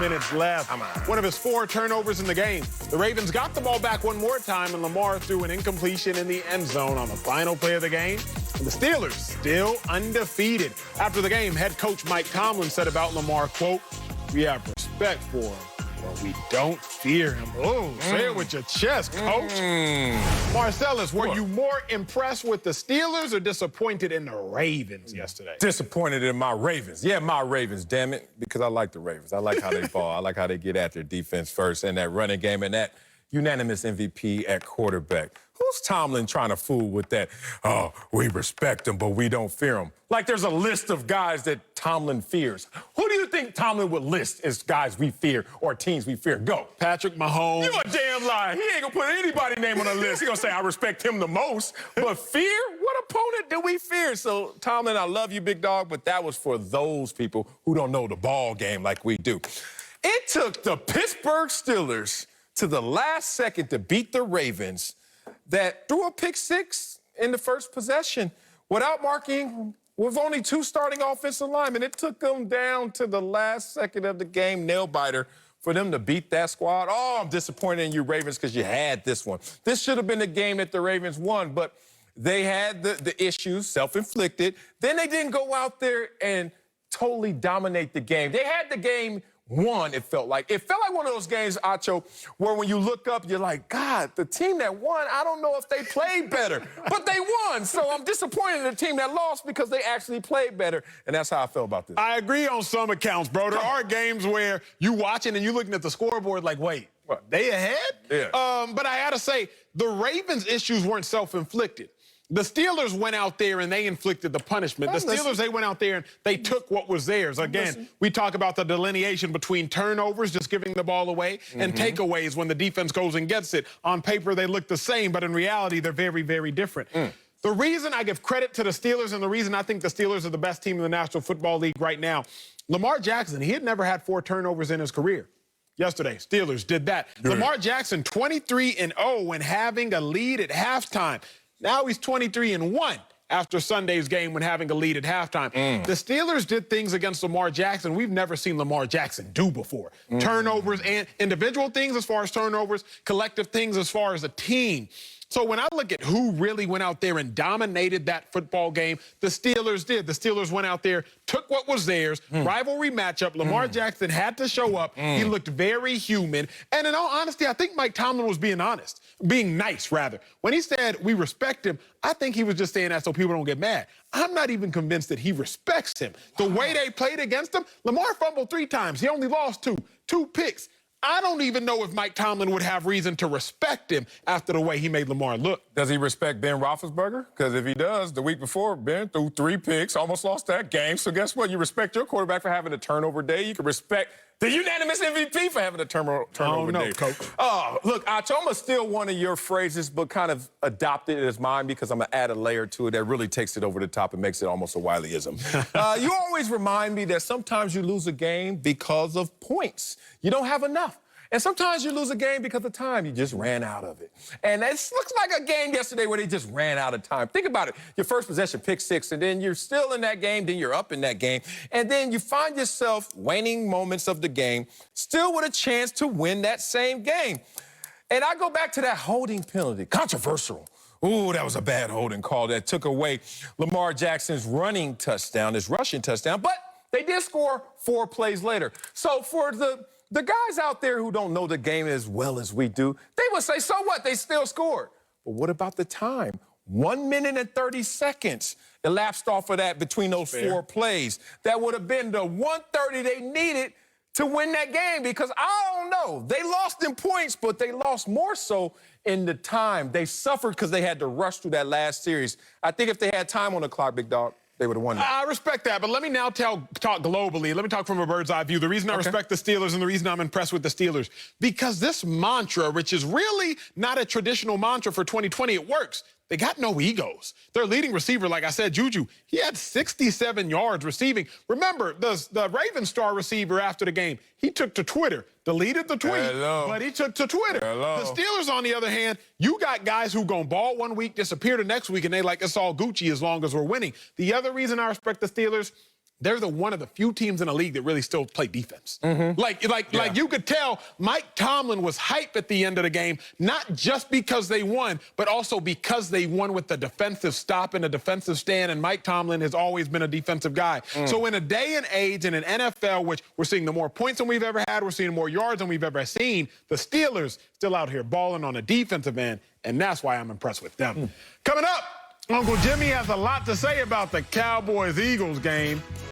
minutes left. One of his 4 turnovers in the game. The Ravens got the ball back one more time, and Lamar threw an incompletion in the end zone on the final play of the game. And the Steelers still undefeated. After the game, head coach Mike Tomlin said about Lamar, quote, "We have respect for him, but we don't fear him." Oh, say it with your chest, coach. Marcellus, were you more impressed with the Steelers or disappointed in the Ravens yesterday? Disappointed in my Ravens. Yeah, my Ravens, damn it, because I like the Ravens. I like how they ball. I like how they get at their defense first and that running game and that unanimous MVP at quarterback. Who's Tomlin trying to fool with that? Oh, we respect him, but we don't fear him. Like there's a list of guys that Tomlin fears. Who do you think Tomlin would list as guys we fear or teams we fear? Go. Patrick Mahomes. You a damn lie. He ain't gonna put anybody's name on the list. He gonna say, I respect him the most. But fear? What opponent do we fear? So, Tomlin, I love you, big dog, but that was for those people who don't know the ball game like we do. It took the Pittsburgh Steelers to the last second to beat the Ravens that threw a pick 6 in the first possession without marking with only 2 starting offensive linemen. It took them down to the last second of the game, nail-biter, for them to beat that squad. Oh, I'm disappointed in you, Ravens, because you had this one. This should have been the game that the Ravens won, but they had the issues, self-inflicted. Then they didn't go out there and totally dominate the game. They had the game won, it felt like. It felt like one of those games, Acho, where when you look up, you're like, God, the team that won, I don't know if they played better. But they won, so I'm disappointed in the team that lost because they actually played better, and that's how I feel about this. I agree on some accounts, bro. There are games where you watching and you looking at the scoreboard like, wait, what, they ahead? Yeah. But I gotta say, the Ravens' issues weren't self-inflicted. The Steelers went out there and they inflicted the punishment. The Steelers, they went out there and they took what was theirs. Again, we talk about the delineation between turnovers, just giving the ball away, and takeaways when the defense goes and gets it. On paper, they look the same, but in reality, they're very, very different. The reason I give credit to the Steelers and the reason I think the Steelers are the best team in the National Football League right now, Lamar Jackson, he had never had 4 turnovers in his career. Yesterday, Steelers did that. Lamar Jackson, 23-0 when having a lead at halftime. Now he's 23-1 after Sunday's game when having a lead at halftime. The Steelers did things against Lamar Jackson we've never seen Lamar Jackson do before. Turnovers and individual things as far as turnovers, collective things as far as a team. So when I look at who really went out there and dominated that football game, the Steelers did. The Steelers went out there, took what was theirs, rivalry matchup. Lamar Jackson had to show up. He looked very human. And in all honesty, I think Mike Tomlin was being honest, being nice, rather. When he said, we respect him, I think he was just saying that so people don't get mad. I'm not even convinced that he respects him. The way they played against him, Lamar fumbled 3 times. He only lost 2 picks. I don't even know if Mike Tomlin would have reason to respect him after the way he made Lamar look. Does he respect Ben Roethlisberger? Because if he does, the week before, Ben threw 3 picks, almost lost that game. So guess what? You respect your quarterback for having a turnover day. You can respect the unanimous MVP for having a turnover day. Coach. Oh, look, Acho, I'm going to steal one of your phrases, but kind of adopt it as mine because I'm going to add a layer to it that really takes it over the top and makes it almost a Wileyism. You always remind me that sometimes you lose a game because of points. You don't have enough. And sometimes you lose a game because of time. You just ran out of it. And this looks like a game yesterday where they just ran out of time. Think about it. Your first possession, pick 6, and then you're still in that game, then you're up in that game. And then you find yourself waning moments of the game, still with a chance to win that same game. And I go back to that holding penalty. Controversial. Ooh, that was a bad holding call that took away Lamar Jackson's running touchdown, his rushing touchdown. But they did score 4 plays later. So for the guys out there who don't know the game as well as we do, they would say, so what? They still scored. But what about the time? 1 minute and 30 seconds elapsed off of that between those 4 plays. That would have been the 130 they needed to win that game because I don't know. They lost in points, but they lost more so in the time. They suffered because they had to rush through that last series. I think if they had time on the clock, big dog, they would have won that. I respect that, but let me now talk globally. Let me talk from a bird's eye view. The reason I respect the Steelers and the reason I'm impressed with the Steelers, because this mantra, which is really not a traditional mantra for 2020, it works. They got no egos. Their leading receiver, like I said, Juju, he had 67 yards receiving. Remember, the Ravens star receiver after the game, he took to Twitter, deleted the tweet, but he took to Twitter. The Steelers, on the other hand, you got guys who gonna ball one week, disappear the next week, and they like, it's all Gucci as long as we're winning. The other reason I respect the Steelers, they're one of the few teams in the league that really still play defense. Like you could tell Mike Tomlin was hyped at the end of the game, not just because they won, but also because they won with the defensive stop and the defensive stand, and Mike Tomlin has always been a defensive guy. So in a day and age in an NFL, which we're seeing the more points than we've ever had, we're seeing more yards than we've ever seen, the Steelers still out here balling on the defensive end, and that's why I'm impressed with them. Coming up, Uncle Jimmy has a lot to say about the Cowboys-Eagles game.